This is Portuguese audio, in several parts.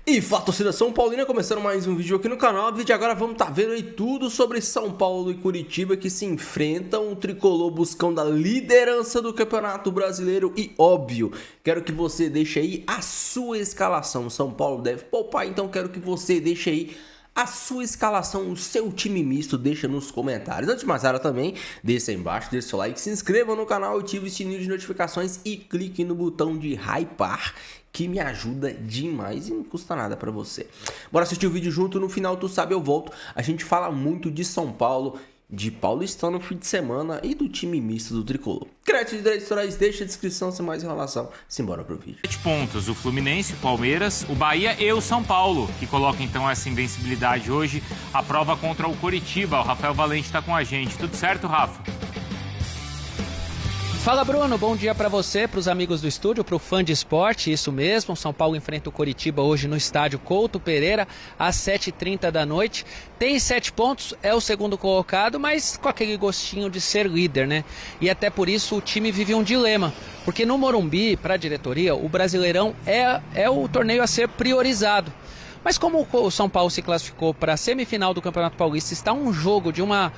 E fala, torcida São Paulina, começando mais um vídeo aqui no canal. O vídeo de agora vamos estar vendo aí tudo sobre São Paulo e Curitiba que se enfrentam, o tricolor buscando a liderança do Campeonato Brasileiro. E óbvio, quero que você deixe aí a sua escalação. São Paulo deve poupar, então quero que você deixe aí a sua escalação, o seu time misto, deixa nos comentários. Antes de mais nada também, deixa aí embaixo, deixa seu like, se inscreva no canal, ative o sininho de notificações e clique no botão de hypar, que me ajuda demais e não custa nada pra você. Bora assistir o vídeo junto, no final tu sabe eu volto. A gente fala muito de São Paulo, de Paulistão no fim de semana e do time misto do tricolor. Crédito de direitos autorais, deixa a descrição sem mais enrolação. Simbora pro vídeo. 7 pontos, o Fluminense, o Palmeiras, o Bahia e o São Paulo, que coloca então essa invencibilidade hoje. A prova contra o Coritiba, o Rafael Valente tá com a gente. Tudo certo, Rafa? Fala, Bruno, bom dia para você, para os amigos do estúdio, para o fã de esporte, isso mesmo. São Paulo enfrenta o Coritiba hoje no estádio Couto Pereira, às 7h30 da noite. Tem 7 pontos, é o segundo colocado, mas com aquele gostinho de ser líder, né? E até por isso o time vive um dilema, porque no Morumbi, para a diretoria, o Brasileirão é o torneio a ser priorizado. Mas como o São Paulo se classificou para a semifinal do Campeonato Paulista, está um jogo de uma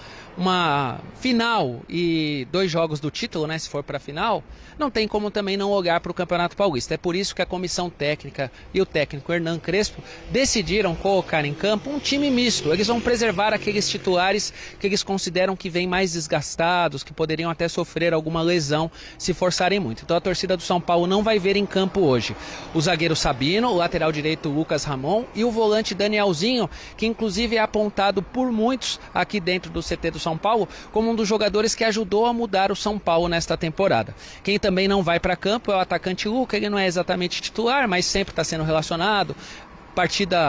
final e 2 jogos do título, né, se for para a final, não tem como também não olhar para o Campeonato Paulista. É por isso que a comissão técnica e o técnico Hernan Crespo decidiram colocar em campo um time misto. Eles vão preservar aqueles titulares que eles consideram que vêm mais desgastados, que poderiam até sofrer alguma lesão se forçarem muito. Então a torcida do São Paulo não vai ver em campo hoje o zagueiro Sabino, o lateral direito Lucas Ramon e o volante Danielzinho, que inclusive é apontado por muitos aqui dentro do CT do São Paulo como um dos jogadores que ajudou a mudar o São Paulo nesta temporada. Quem também não vai para campo é o atacante Luca. Ele não é exatamente titular, mas sempre está sendo relacionado.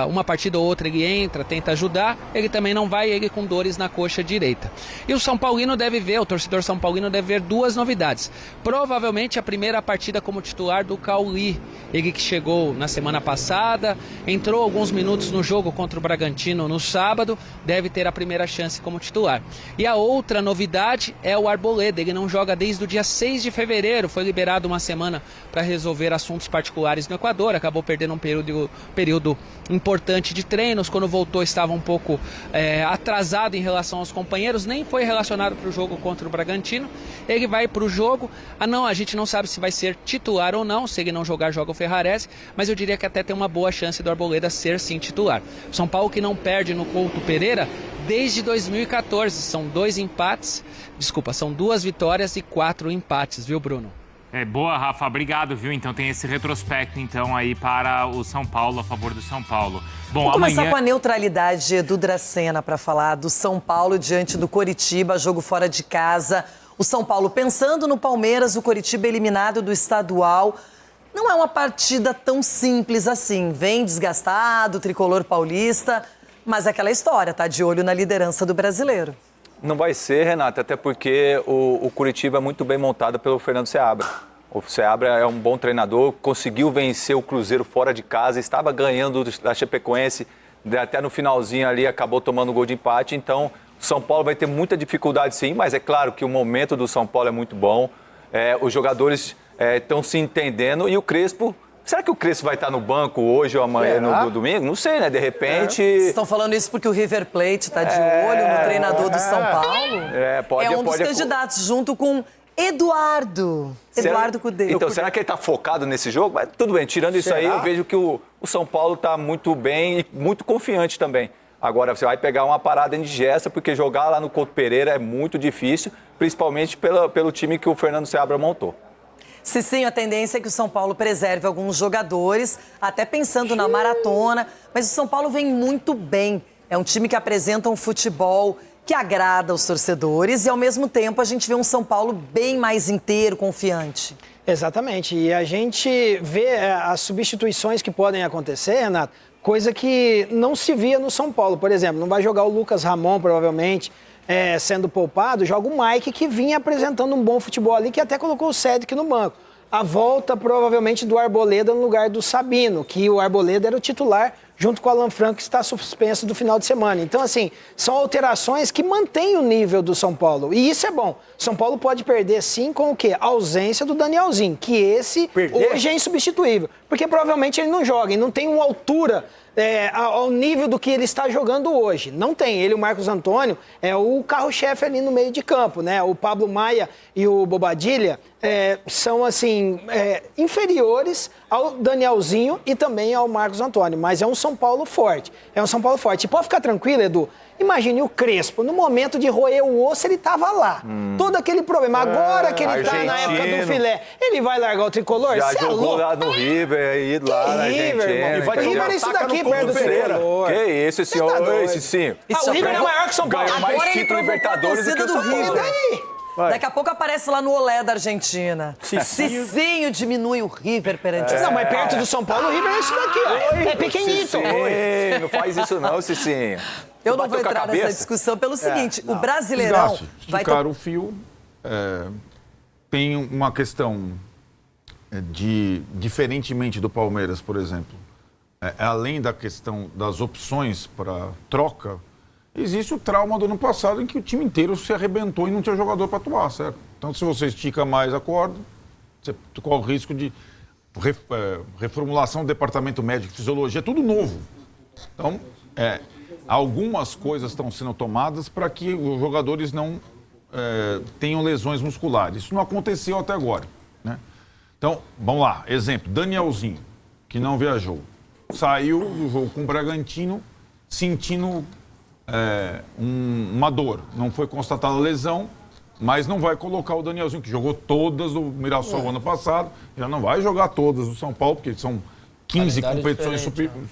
Uma partida ou outra ele entra, tenta ajudar, ele também não vai, ele com dores na coxa direita. E o São Paulino deve ver, o torcedor São Paulino deve ver 2 novidades. Provavelmente a primeira partida como titular do Cauli, ele que chegou na semana passada, entrou alguns minutos no jogo contra o Bragantino no sábado, deve ter a primeira chance como titular. E a outra novidade é o Arboleda, ele não joga desde o dia 6 de fevereiro, foi liberado uma semana para resolver assuntos particulares no Equador, acabou perdendo um período importante de treinos, quando voltou estava um pouco atrasado em relação aos companheiros, nem foi relacionado para o jogo contra o Bragantino. Ele vai para o jogo, a gente não sabe se vai ser titular ou não, se ele não jogar, joga o Ferrarese, mas eu diria que até tem uma boa chance do Arboleda ser sim titular. São Paulo que não perde no Couto Pereira desde 2014, são 2 vitórias e 4 empates, viu, Bruno? Boa, Rafa, obrigado, viu? Então tem esse retrospecto, então, aí para o São Paulo, a favor do São Paulo. Bom, vamos começar com a neutralidade do Dracena para falar do São Paulo diante do Coritiba, jogo fora de casa. O São Paulo pensando no Palmeiras, o Coritiba eliminado do estadual. Não é uma partida tão simples assim. Vem desgastado, o tricolor paulista, mas aquela história, tá de olho na liderança do brasileiro. Não vai ser, Renata, até porque o Curitiba é muito bem montado pelo Fernando Seabra. O Seabra é um bom treinador, conseguiu vencer o Cruzeiro fora de casa, estava ganhando da Chapecoense, até no finalzinho ali acabou tomando gol de empate. Então, o São Paulo vai ter muita dificuldade sim, mas é claro que o momento do São Paulo é muito bom. Os jogadores estão se entendendo e o Crespo... Será que o Crespo vai estar no banco hoje ou amanhã, no domingo? Não sei, né? De repente... Vocês estão falando isso porque o River Plate está de olho no treinador do São Paulo? Pode. É um dos candidatos, junto com Eduardo Cudê. Então, será que ele está focado nesse jogo? Mas, tudo bem, tirando isso aí, eu vejo que o São Paulo está muito bem e muito confiante também. Agora, você vai pegar uma parada indigesta, porque jogar lá no Couto Pereira é muito difícil, principalmente pelo time que o Fernando Seabra montou. Se sim, a tendência é que o São Paulo preserve alguns jogadores, até pensando na maratona. Mas o São Paulo vem muito bem. É um time que apresenta um futebol que agrada os torcedores e, ao mesmo tempo, a gente vê um São Paulo bem mais inteiro, confiante. Exatamente. E a gente vê as substituições que podem acontecer, Renato, coisa que não se via no São Paulo. Por exemplo, não vai jogar o Lucas Ramon, provavelmente, sendo poupado, joga o Mike, que vinha apresentando um bom futebol ali, que até colocou o Cédric no banco. A volta, provavelmente, do Arboleda no lugar do Sabino, que o Arboleda era o titular junto com o Alan Franco, que está suspenso do final de semana. Então, assim, são alterações que mantêm o nível do São Paulo. E isso é bom. São Paulo pode perder, sim, com o quê? A ausência do Danielzinho, que esse hoje é insubstituível. Porque provavelmente ele não joga e não tem uma altura ao nível do que ele está jogando hoje. Não tem. Ele, o Marcos Antônio, é o carro-chefe ali no meio de campo, né? O Pablo Maia e o Bobadilla são, assim, inferiores ao Danielzinho e também ao Marcos Antônio. Mas é um São Paulo forte. É um São Paulo forte. E pode ficar tranquilo, Edu. Imagine o Crespo, no momento de roer o osso, ele estava lá. Todo aquele problema. Agora que ele está na época do filé, ele vai largar o tricolor? Já Cê jogou é lá no River, aí lá na Argentina. Irmão. O River é isso daqui perto do tricolor. Que isso, esse senhor, esse sim. O River é maior que o São Paulo. Ganhou mais Agora ele título Libertadores do que o São Paulo. River. Vai. Daqui a pouco aparece lá no Olé da Argentina. Cicinho diminui o River perante o Não, mas perto do São Paulo, o River é isso daqui, ó. É pequenito. Cicinho, não faz isso não, Cicinho. Eu não vou entrar nessa discussão pelo seguinte, o Brasileirão vai ter... Esticar o fio, tem uma questão diferentemente do Palmeiras, por exemplo, além da questão das opções para troca, existe o trauma do ano passado em que o time inteiro se arrebentou e não tinha jogador para atuar, certo? Então, se você estica mais a corda, você corre o risco de reformulação do departamento médico, fisiologia, tudo novo. Então, algumas coisas estão sendo tomadas para que os jogadores não tenham lesões musculares. Isso não aconteceu até agora, né? Então, vamos lá. Exemplo, Danielzinho, que não viajou. Saiu do jogo com o Bragantino sentindo uma dor. Não foi constatada a lesão, mas não vai colocar o Danielzinho, que jogou todas do Mirassol ano passado. Já não vai jogar todas do São Paulo, porque são 15 competições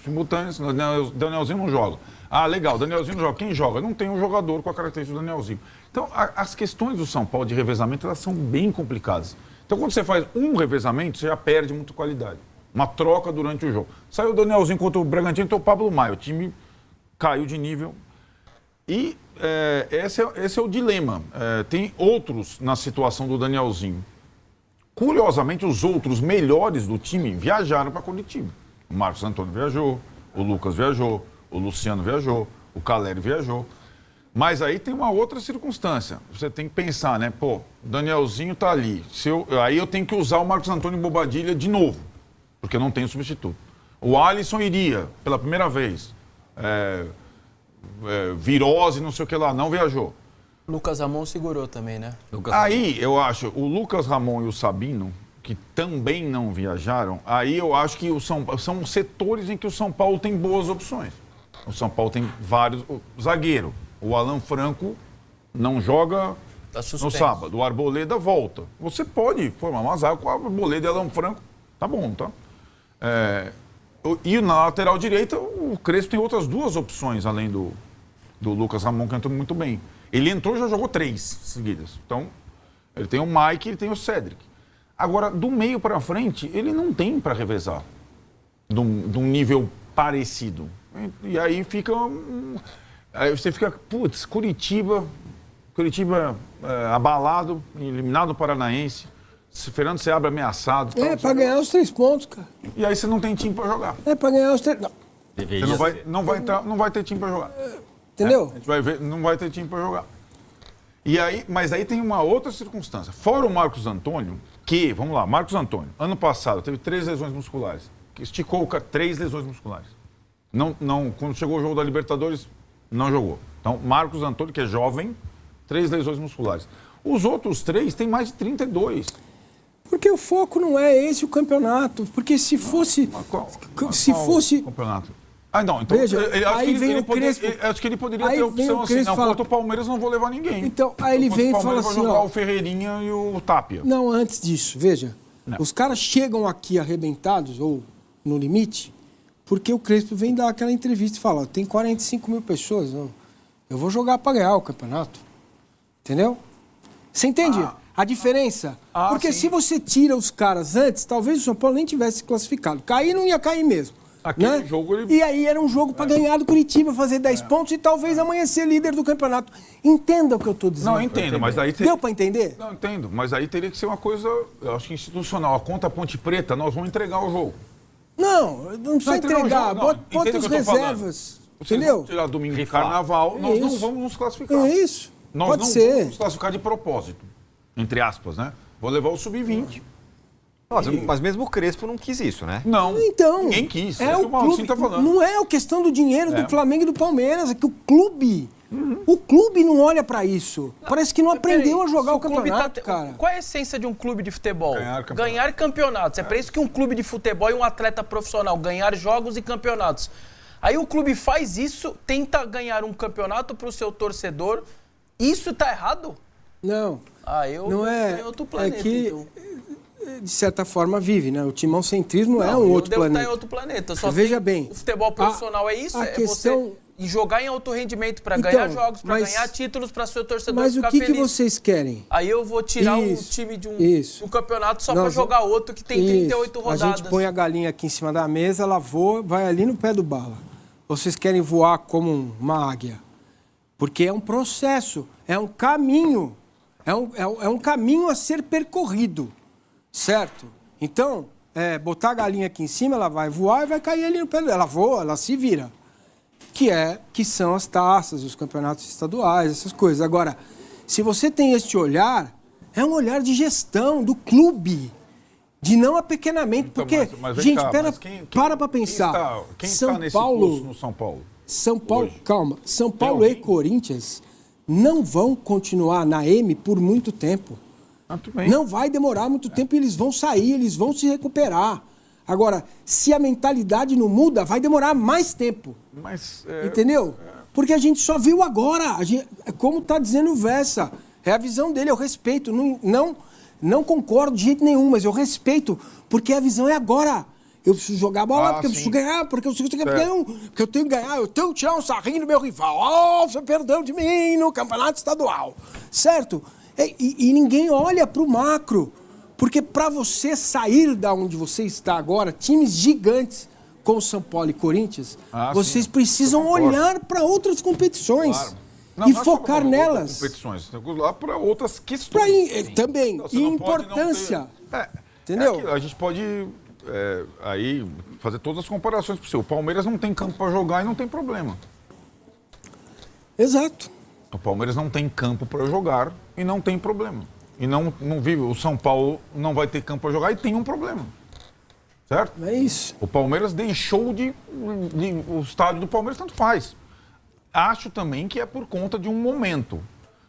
simultâneas. O Danielzinho não joga. Ah, legal, o Danielzinho não joga. Quem joga? Não tem um jogador com a característica do Danielzinho. Então, as questões do São Paulo de revezamento, elas são bem complicadas. Então, quando você faz um revezamento, você já perde muita qualidade. Uma troca durante o jogo. Saiu o Danielzinho contra o Bragantino, então o Pablo Maia. O time caiu de nível. E esse é o dilema. Tem outros na situação do Danielzinho. Curiosamente, os outros melhores do time viajaram para Curitiba. O Marcos Antônio viajou, o Lucas viajou, o Luciano viajou, o Caleri viajou. Mas aí tem uma outra circunstância. Você tem que pensar, né? Pô, o Danielzinho tá ali. Aí eu tenho que usar o Marcos Antônio Bobadilla de novo, porque eu não tenho substituto. O Alisson iria pela primeira vez. Virose, não sei o que lá, não viajou. Lucas Ramon segurou também, né? Aí eu acho, o Lucas Ramon e o Sabino, que também não viajaram, aí eu acho que são setores em que o São Paulo tem boas opções. O São Paulo tem vários. Zagueiro, o Alan Franco não joga no sábado, o Arboleda volta. Você pode formar uma zaga com o Arboleda e Alan Franco, tá bom, tá? E na lateral direita, o Crespo tem outras duas opções, além do Lucas Ramon, que entrou muito bem. Ele entrou e já jogou 3 seguidas. Então, ele tem o Mike e ele tem o Cedric. Agora, do meio para frente, ele não tem para revezar de um nível parecido. E aí fica... Aí você fica, putz, Curitiba abalado, eliminado do Paranaense. Fernando Seabra ameaçado. Para ganhar os 3 pontos, cara. E aí você não tem time para jogar. Para ganhar os 3... Não. Você não vai ter time para jogar. Entendeu? A gente vai ver, não vai ter time para jogar. Mas aí tem uma outra circunstância. Fora o Marcos Antônio, vamos lá, Marcos Antônio, ano passado teve 3 lesões musculares. Esticou o cara, 3 lesões musculares. Não, quando chegou o jogo da Libertadores, não jogou. Então, Marcos Antônio, que é jovem, 3 lesões musculares. Os outros 3 têm mais de 32. Porque o foco não é esse o campeonato. Porque se fosse... fosse campeonato. Não, então veja, acho que ele poderia ter a opção assim, não, contra o Palmeiras não vou levar ninguém. Então, aí ele vem e fala assim, jogar o Ferreirinha e o Tapia. Não, antes disso, veja, os caras chegam aqui arrebentados, ou no limite, porque o Crespo vem dar aquela entrevista e fala, tem 45 mil pessoas, eu vou jogar para ganhar o campeonato. Entendeu? Você entende a diferença? Porque sim. se você tira os caras antes, talvez o São Paulo nem tivesse classificado. Cair não ia cair mesmo. Aquele jogo ele... E aí era um jogo para ganhar do Curitiba, fazer 10 pontos e talvez amanhã ser líder do campeonato. Entenda o que eu estou dizendo. Não, entendo, mas aí... Deu para entender? Não, entendo, mas aí teria que ser uma coisa, eu acho que institucional. A conta Ponte Preta, nós vamos entregar o jogo. Não precisa entregar. Bota as reservas. Entendeu? Tirar domingo de carnaval, nós não vamos nos classificar. É isso. Nós Pode não ser. vamos nos classificar de propósito, entre aspas, né? Vou levar o sub-20. Mas mesmo o Crespo não quis isso, né? Não, Então, ninguém quis. É o clube, tá falando. não é a questão do dinheiro do Flamengo e do Palmeiras, é que o clube não olha pra isso. Parece que não aprendeu a jogar o campeonato, cara. Qual é a essência de um clube de futebol? Ganhar campeonatos. É para isso que um clube de futebol e um atleta profissional ganhar jogos e campeonatos. Aí o clube faz isso, tenta ganhar um campeonato pro seu torcedor. Isso tá errado? Não. Eu não é. Em outro planeta, é que, então. de certa forma, vive, né? O timão-centrismo é um outro planeta. Eu devo estar em outro planeta. Só veja bem. O futebol profissional é isso? A É questão... você jogar em alto rendimento para Então, ganhar jogos, para ganhar títulos, para seu torcedor mas ficar o que feliz. que vocês querem? Aí eu vou tirar um time de um campeonato só para jogar outro que tem 38 rodadas. A gente põe a galinha aqui em cima da mesa, ela voa, vai ali no pé do bala. Vocês querem voar como uma águia? Porque é um processo, é um caminho, é um caminho a ser percorrido, certo? Então, botar a galinha aqui em cima, ela vai voar e vai cair ali no pé dela. Ela voa, ela se vira. Que são as taças, os campeonatos estaduais, essas coisas. Agora, se você tem este olhar, é um olhar de gestão do clube, de não apequenamento, Então, porque, mas gente, para pra pensar. Quem São está nesse Paulo, curso no São Paulo? São Paulo, hoje? calma, São Paulo e Corinthians não vão continuar na M por muito tempo. Tudo bem. Não vai demorar muito tempo e eles vão sair, eles vão se recuperar. Agora, se a mentalidade não muda, vai demorar mais tempo. Entendeu? Porque a gente só viu agora. Como está dizendo o Vessa, é a visão dele, eu respeito. Não concordo de jeito nenhum, mas eu respeito, porque a visão é agora. Eu preciso jogar a bola, porque eu preciso ganhar, porque eu preciso ganhar, porque eu tenho que ganhar, eu tenho que tirar um sarrinho do meu rival. Você perdeu de mim no campeonato estadual. Certo? E ninguém olha para o macro. Porque para você sair da onde você está agora, times gigantes como São Paulo e Corinthians, vocês precisam olhar para outras competições. Claro. E focar nelas. Competições, lá para outras questões. Também. E importância. Entendeu? A gente pode aí fazer todas as comparações possíveis. O Palmeiras não tem campo para jogar e não tem problema. Exato. O Palmeiras não tem campo para jogar e não tem problema. E não vive. O São Paulo não vai ter campo para jogar e tem um problema. Certo? É isso. O Palmeiras deixou o estádio do Palmeiras tanto faz. Acho também que é por conta de um momento.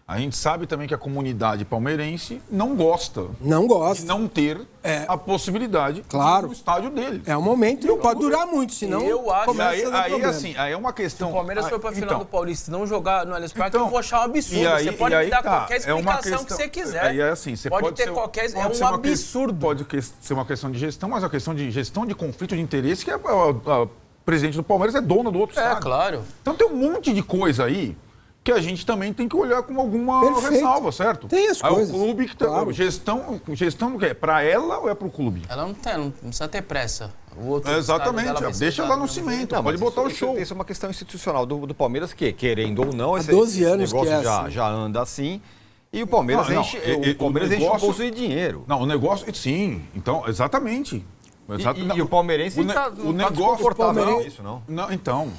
A gente sabe também que a comunidade palmeirense não gosta. Não gosta. De não ter a possibilidade do estádio dele. É um momento e não pode durar muito, senão eu acho aí assim, aí é uma questão. Se o Palmeiras foi para a final do Paulista e não jogar no Allianz Parque, eu vou achar um absurdo. Você pode me dar qualquer explicação que você quiser. Aí é assim, você pode ter qualquer. É um absurdo. Pode ser uma questão de gestão, mas a questão de gestão de conflito de interesse que a presidente do Palmeiras é dona do outro estádio. Claro. Então tem um monte de coisa aí que a gente também tem que olhar com alguma ressalva, certo? Tem as coisas. O clube que tá, gestão do quê? É para ela ou é para o clube? Ela não precisa ter pressa. O outro exatamente, deixa lá no cimento, pode botar o show. Isso é uma questão institucional do Palmeiras, que, querendo ou não, esse 12 anos negócio que assim. já anda assim. E o Palmeiras enche o bolso de dinheiro. Não, o negócio, sim, então, exatamente. E o palmeirense está desconfortável com isso, não? Não, então.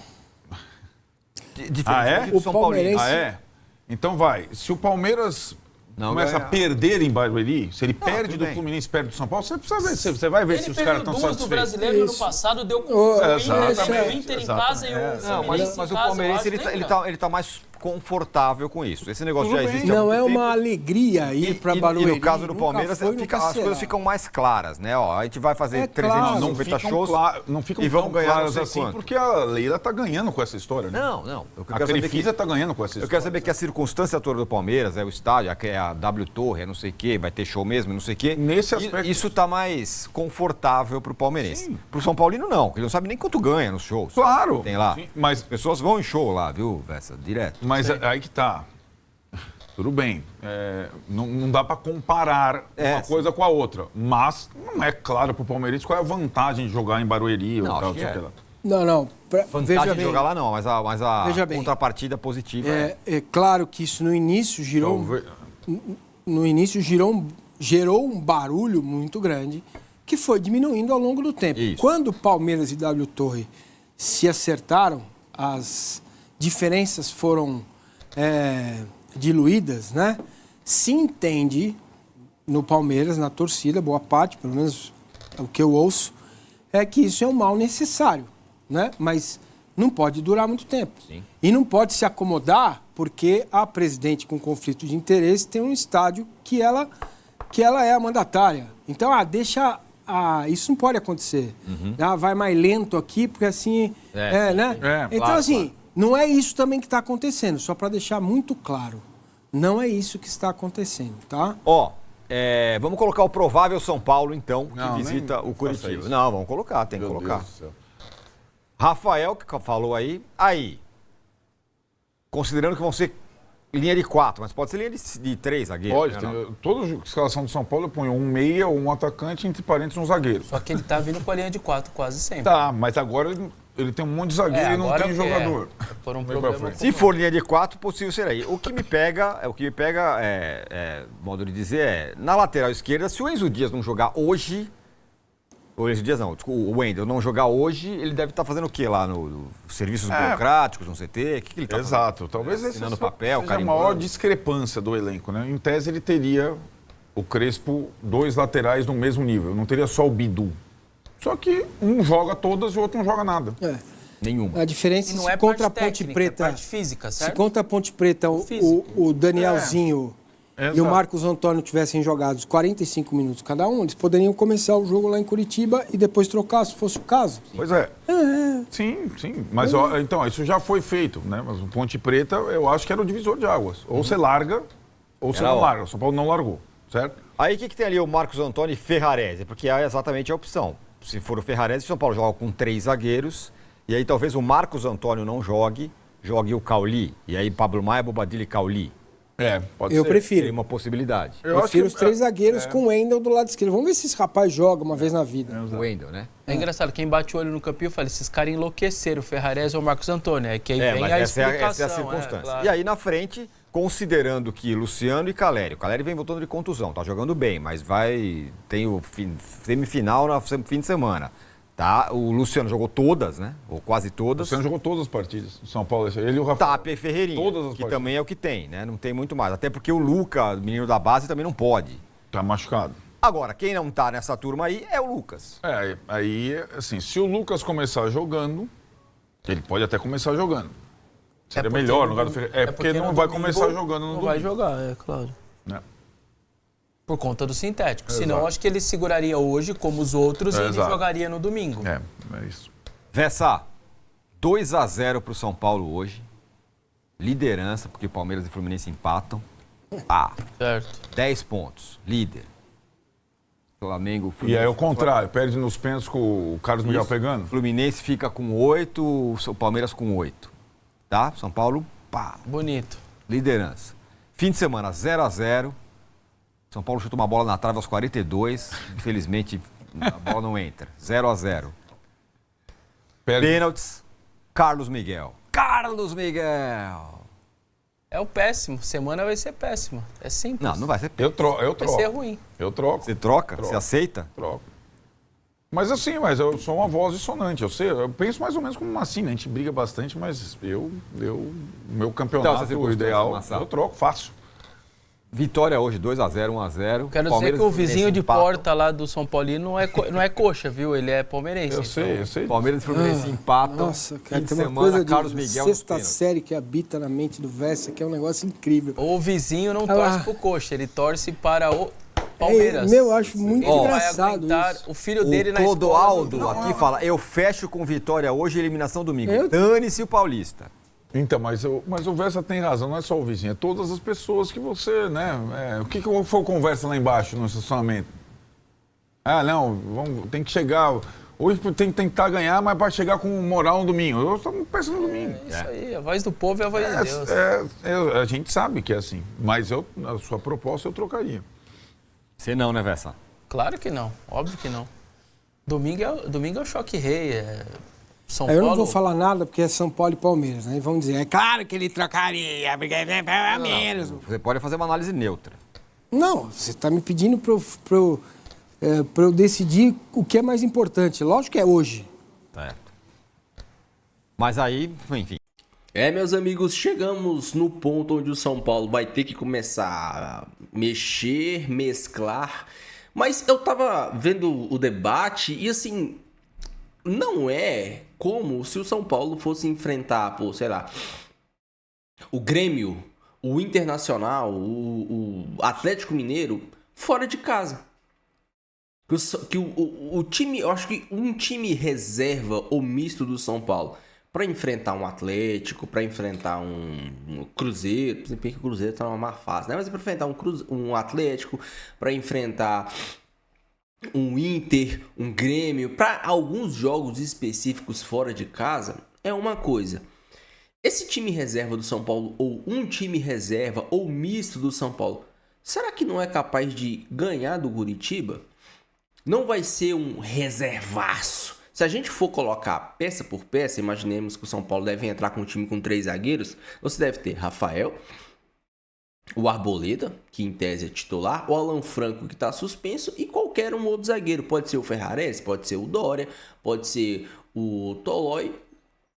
Diferente do São Paulino. Então vai. Se o Palmeiras começa a perder em Barueri, se ele perde do Fluminense, perde do São Paulo, você precisa ver, você vai ver se os caras estão satisfeitos. O brasileiro no ano passado deu com o Inter em casa e o Fluminense mas o palmeirense ele tá mais confortável com isso. Esse negócio já existe. Não é uma alegria ir para Barueri. E no caso do Palmeiras, as coisas ficam mais claras, né? A gente vai fazer 350 shows não ficam e vamos ganhar claras assim, porque a Leila tá ganhando com essa história, né? Não. A Crefisa tá ganhando com essa história. Eu quero saber que a circunstância toda do Palmeiras, o estádio, a W Torre, não sei o quê, vai ter show mesmo, não sei o quê. Nesse aspecto. Isso tá mais confortável pro palmeirense. Sim. Pro São Paulino, não. Ele não sabe nem quanto ganha nos shows. Claro. Tem lá. Sim, mas as pessoas vão em show lá, viu, Vessa? Direto. Mas aí que tá. Tudo bem. Não dá para comparar uma coisa com a outra. Mas não é claro pro palmeirense qual é a vantagem de jogar em Barueri ou tal, sei lá. Não. Vantagem de jogar lá não, mas a contrapartida positiva é claro que isso no início gerou um barulho muito grande, que foi diminuindo ao longo do tempo. Isso. Quando Palmeiras e W Torre se acertaram, as diferenças foram diluídas, né? Se entende no Palmeiras, na torcida, boa parte, pelo menos o que eu ouço, é que isso é um mal necessário, né? Mas não pode durar muito tempo. Sim. E não pode se acomodar porque a presidente com conflito de interesse tem um estádio que ela é a mandatária. Então, deixa... isso não pode acontecer. Vai mais lento aqui, porque assim... né? Então, claro, assim, não é isso também que está acontecendo. Só para deixar muito claro. Não é isso que está acontecendo, tá? Ó, vamos colocar o provável São Paulo, então, Não, que visita nem o Curitiba. faça isso. Não, vamos colocar, tem que Meu colocar. Deus do céu. Rafael, que falou aí, considerando que vão ser linha de 4, mas pode ser linha de 3 zagueiros. Pode, né, não? toda escalação do São Paulo eu ponho um meia ou um atacante, entre parênteses um zagueiro. Só que ele tá vindo com a linha de 4 quase sempre. Tá, mas agora ele tem um monte de zagueiro e não agora tem o que jogador. Por um Vem pra problema frente. Se for linha de 4, possível ser aí. O que me pega, modo de dizer, na lateral esquerda, se o Enzo Dias não jogar hoje... O Enzo Dias não, o Wendel não jogar hoje, ele deve estar fazendo o quê lá no serviços burocráticos, no CT? O que ele está fazendo? Exato, talvez esse assinando papel, seja a carimbando. maior discrepância do elenco, né? Em tese ele teria o Crespo, 2 laterais no mesmo nível, não teria só o Bidu. Só que um joga todas e o outro não joga nada. Nenhuma. A diferença E não se é contra a parte Ponte técnica, Preta... é parte física, certo? Se contra a Ponte Preta Físico. o Danielzinho e o Exato. Marcos Antônio tivessem jogado os 45 minutos cada um, eles poderiam começar o jogo lá em Curitiba e depois trocar, se fosse o caso. Pois é. Sim. Mas então, isso já foi feito, né? Mas o Ponte Preta, eu acho que era o divisor de águas. Ou você larga, ou você Era não ó. larga. O São Paulo não largou, certo? Aí o que tem ali o Marcos Antônio e Ferrarese? Porque é exatamente a opção. Se for o Ferrarese, o São Paulo joga com 3 zagueiros, e aí talvez o Marcos Antônio não jogue o Cauli. E aí Pablo Maia, Bobadilla e Cauli. Pode Eu ser. prefiro. Seria uma possibilidade. Eu acho Prefiro que- os 3 zagueiros com o Wendel do lado esquerdo. Vamos ver se esse rapaz joga uma vez na vida. O Wendel, né? É engraçado, quem bate o olho no campinho fala, esses caras enlouqueceram, o Ferrarese ou o Marcos Antônio. É que aí vem mas a essa é explicação. a circunstância. claro. E aí na frente, considerando que Luciano e Calério. O Calério vem voltando de contusão, tá jogando bem, mas tem o semifinal no fim de semana. Tá? O Luciano jogou todas, né? Ou quase todas. Você não jogou todas as partidas. O São Paulo, ele e o Rafael. Tapia e Ferreirinha, Todas as que partidas. também é o que tem, né? Não tem muito mais. Até porque o Luca, menino da base, também não pode. Tá machucado. Agora, quem não tá nessa turma aí é o Lucas. Aí, assim, se o Lucas começar jogando, ele pode até começar jogando. Seria porque melhor no no lugar do dom- Ferreira. Porque no não vai domingo começar jogando no Não vai domingo. jogar, é claro. Né? Por conta do sintético. Senão, Exato. acho que ele seguraria hoje, como os outros, e ele Exato. jogaria no domingo. É isso. Vessa, 2-0 pro São Paulo hoje. Liderança, porque Palmeiras e Fluminense empatam. Certo. 10 pontos. Líder. Flamengo, E Fluminense. aí é o contrário, perde nos pênaltis com o Carlos Miguel Isso. pegando. Fluminense fica com 8, o Palmeiras com 8. Tá? São Paulo, Bonito. liderança. Fim de semana, 0-0. São Paulo chuta uma bola na trave aos 42. Infelizmente, a bola não entra. 0-0. Perde. Pênaltis, Carlos Miguel. Carlos Miguel! É o péssimo. Semana vai ser péssima. É simples. Não vai ser Eu troco. Vai ser ruim. Eu troco. Você troca? Você aceita? Troco. Mas assim, eu sou uma voz dissonante. Eu penso mais ou menos como assim, né? A gente briga bastante, mas meu campeonato Então, essa circunstância, ideal, Marcelo. eu troco, fácil. Vitória hoje, 2-0, 1-0. Quero Palmeiras dizer que e o vizinho Fluminense de empatam. porta lá do São Paulino não é coxa, viu? Ele é palmeirense. Eu sei. Palmeiras e Fluminense empatam. Nossa, cara, Fim de tem uma semana, coisa Carlos de Miguel nos sexta pênaltis. série que habita na mente do Vessa, que é um negócio incrível. O vizinho não Ah lá. torce pro coxa, ele torce para o Palmeiras. Eu acho muito Ele vai engraçado aguentar isso. o filho dele O na escola. Clodoaldo aqui fala, eu fecho com vitória hoje e eliminação domingo. Eu- Dane-se o Paulista. Então, mas o Vessa tem razão, não é só o vizinho, é todas as pessoas que você, né? O que foi conversa lá embaixo no estacionamento? Não, tem que chegar. Hoje tem que tentar ganhar, mas para chegar com moral no domingo. Eu estou pensando no domingo. Isso aí, a voz do povo é a voz de Deus. A gente sabe que é assim, mas a sua proposta eu trocaria. Você não, né, Vessa? Claro que não, óbvio que não. Domingo é o choque rei. São Eu Paulo. não vou falar nada porque é São Paulo e Palmeiras, né? E vão dizer, é claro que ele trocaria, porque é Palmeiras. Você pode fazer uma análise neutra. Não, você está me pedindo para eu decidir o que é mais importante. Lógico que é hoje. Certo. Mas aí, enfim. Meus amigos, chegamos no ponto onde o São Paulo vai ter que começar a mexer, mesclar. Mas eu tava vendo o debate e assim, não é como se o São Paulo fosse enfrentar, pô, sei lá, o Grêmio, o Internacional, o Atlético Mineiro fora de casa. Que o time, eu acho que um time reserva ou misto do São Paulo para enfrentar um Atlético, para enfrentar um Cruzeiro, se bem que o Cruzeiro tá numa má fase, né? Mas para enfrentar um Atlético, para enfrentar um Inter, um Grêmio, para alguns jogos específicos fora de casa, é uma coisa. Esse time reserva do São Paulo, ou um time reserva ou misto do São Paulo, será que não é capaz de ganhar do Coritiba? Não vai ser um reservaço. Se a gente for colocar peça por peça, imaginemos que o São Paulo deve entrar com um time com 3 zagueiros. Você deve ter Rafael, o Arboleda, que em tese é titular, o Alan Franco, que está suspenso, e qualquer um outro zagueiro. Pode ser o Ferrares, pode ser o Dória, pode ser o Tolói,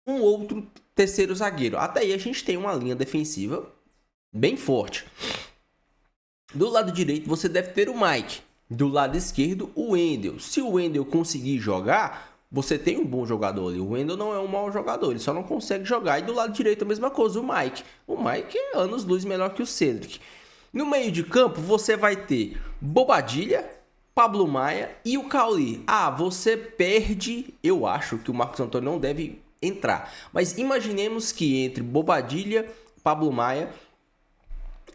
um outro terceiro zagueiro. Até aí a gente tem uma linha defensiva bem forte. Do lado direito você deve ter o Mike. Do lado esquerdo, o Wendel. Se o Wendel conseguir jogar, você tem um bom jogador ali. O Wendel não é um mau jogador, ele só não consegue jogar. E do lado direito a mesma coisa, o Mike. O Mike é anos-luz melhor que o Cedric. No meio de campo, você vai ter Bobadilha, Pablo Maia e o Cauli. Você perde... Eu acho que o Marcos Antônio não deve entrar. Mas imaginemos que entre Bobadilha, Pablo Maia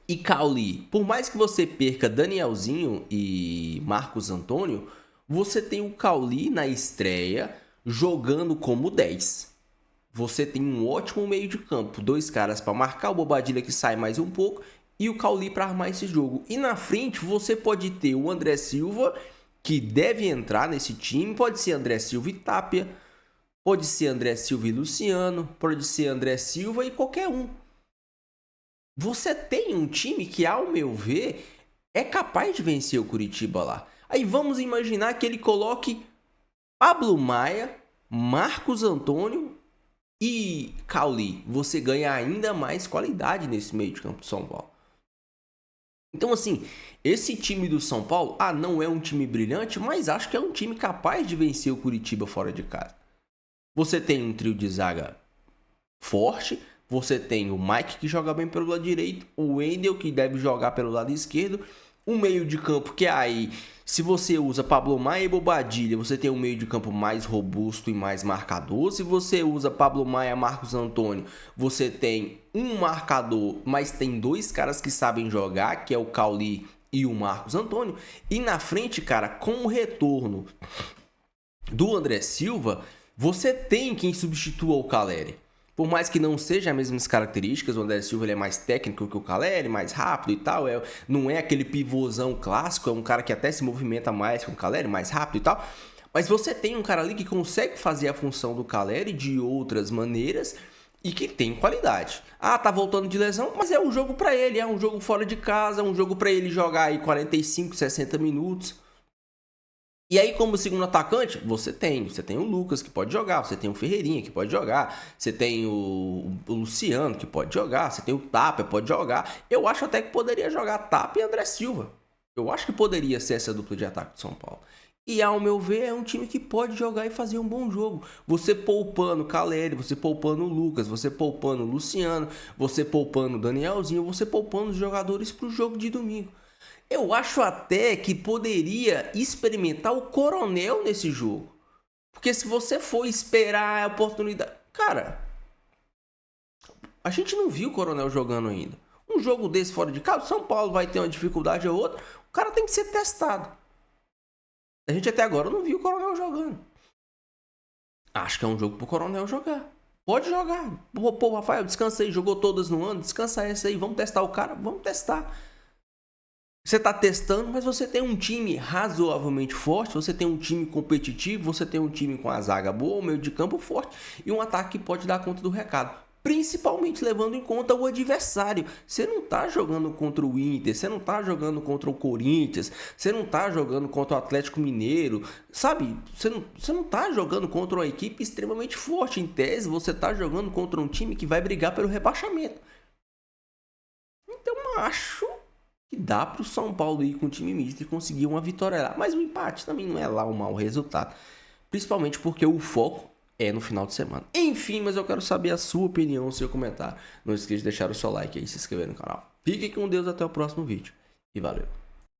e Cauli, por mais que você perca Danielzinho e Marcos Antônio, você tem o Cauli na estreia jogando como 10. Você tem um ótimo meio de campo, 2 caras para marcar, o Bobadilha que sai mais um pouco e o Cauli para armar esse jogo. E na frente você pode ter o André Silva, que deve entrar nesse time, pode ser André Silva e Tapia, pode ser André Silva e Luciano, pode ser André Silva e qualquer um. Você tem um time que, ao meu ver, é capaz de vencer o Coritiba lá. Aí vamos imaginar que ele coloque Pablo Maia, Marcos Antônio e Cauli. Você ganha ainda mais qualidade nesse meio de campo do São Paulo. Então assim, esse time do São Paulo, não é um time brilhante, mas acho que é um time capaz de vencer o Coritiba fora de casa. Você tem um trio de zaga forte. Você tem o Mike, que joga bem pelo lado direito, o Wendel, que deve jogar pelo lado esquerdo, um meio de campo que aí, se você usa Pablo Maia e Bobadilha, você tem um meio de campo mais robusto e mais marcador. Se você usa Pablo Maia, Marcos Antônio, você tem um marcador, mas tem 2 caras que sabem jogar, que é o Cauli e o Marcos Antônio. E na frente, cara, com o retorno do André Silva, você tem quem substitua o Caleri. Por mais que não seja as mesmas características, o André Silva ele é mais técnico que o Caleri, mais rápido e tal. Não é aquele pivôzão clássico, é um cara que até se movimenta mais que o Caleri, mais rápido e tal. Mas você tem um cara ali que consegue fazer a função do Caleri de outras maneiras e que tem qualidade. Tá voltando de lesão, mas é um jogo pra ele, é um jogo fora de casa, é um jogo pra ele jogar aí 45, 60 minutos. E aí, como segundo atacante, você tem o Lucas, que pode jogar, você tem o Ferreirinha, que pode jogar, você tem o Luciano, que pode jogar, você tem o Tapia, pode jogar. Eu acho até que poderia jogar Tapia e André Silva. Eu acho que poderia ser essa dupla de ataque do São Paulo. E, ao meu ver, é um time que pode jogar e fazer um bom jogo. Você poupando o Caleri, você poupando o Lucas, você poupando o Luciano, você poupando o Danielzinho, você poupando os jogadores para o jogo de domingo. Eu acho até que poderia experimentar o Coronel nesse jogo. Porque se você for esperar a oportunidade... Cara, a gente não viu o Coronel jogando ainda. Um jogo desse fora de casa, o São Paulo vai ter uma dificuldade ou outra. O cara tem que ser testado. A gente até agora não viu o Coronel jogando. Acho que é um jogo pro Coronel jogar. Pode jogar. Pô, Rafael, descansa aí. Jogou todas no ano. Descansa essa aí. Vamos testar o cara? Vamos testar. Você está testando, mas você tem um time razoavelmente forte, você tem um time competitivo, você tem um time com a zaga boa, um meio de campo forte e um ataque que pode dar conta do recado. principalmente levando em conta o adversário. Você não tá jogando contra o Inter, você não tá jogando contra o Corinthians, você não tá jogando contra o Atlético Mineiro, sabe? Você não tá jogando contra uma equipe extremamente forte. Em tese, você tá jogando contra um time que vai brigar pelo rebaixamento. Então, acho que dá pro São Paulo ir com o time misto e conseguir uma vitória lá. Mas o empate também não é lá um mau resultado. Principalmente porque o foco é no final de semana. Enfim, mas eu quero saber a sua opinião, o seu comentário. Não esqueça de deixar o seu like aí e se inscrever no canal. Fique com Deus, até o próximo vídeo. E valeu!